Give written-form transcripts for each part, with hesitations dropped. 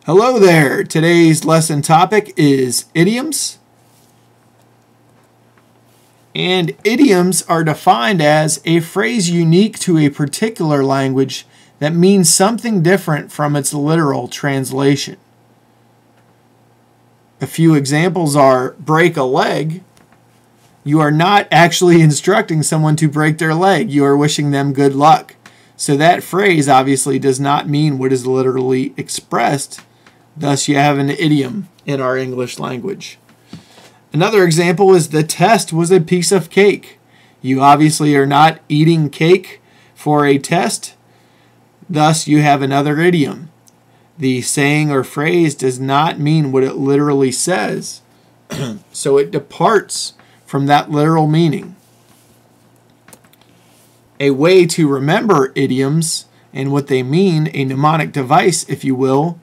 Hello there. Today's lesson topic is idioms. And idioms are defined as a phrase unique to a particular language that means something different from its literal translation. A few examples are break a leg. You are not actually instructing someone to break their leg. You are wishing them good luck. So that phrase obviously does not mean what is literally expressed. Thus, you have an idiom in our English language. Another example is the test was a piece of cake. You obviously are not eating cake for a test. Thus, you have another idiom. The saying or phrase does not mean what it literally says, so it departs from that literal meaning. A way to remember idioms and what they mean, a mnemonic device, if you will,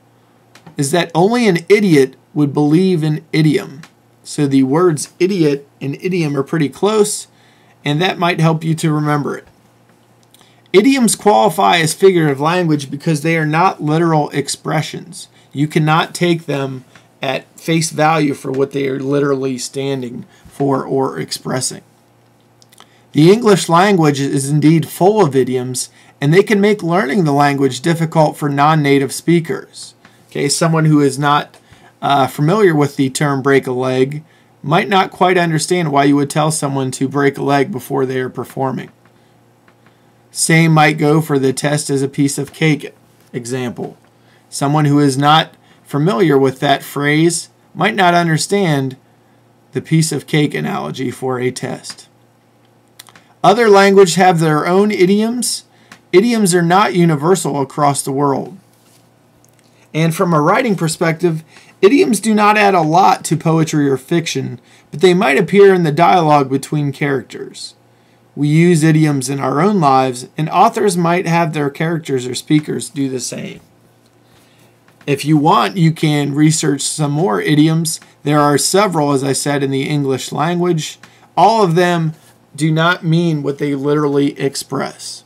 is that only an idiot would believe an idiom. So the words idiot and idiom are pretty close, and that might help you to remember it. Idioms qualify as figurative language because they are not literal expressions. You cannot take them at face value for what they are literally standing for or expressing. The English language is indeed full of idioms, and they can make learning the language difficult for non-native speakers. Okay, someone who is not familiar with the term break a leg might not quite understand why you would tell someone to break a leg before they are performing. Same might go for the test as a piece of cake example. Someone who is not familiar with that phrase might not understand the piece of cake analogy for a test. Other languages have their own idioms. Idioms are not universal across the world. And from a writing perspective, idioms do not add a lot to poetry or fiction, but they might appear in the dialogue between characters. We use idioms in our own lives, and authors might have their characters or speakers do the same. If you want, you can research some more idioms. There are several, as I said, in the English language. All of them do not mean what they literally express.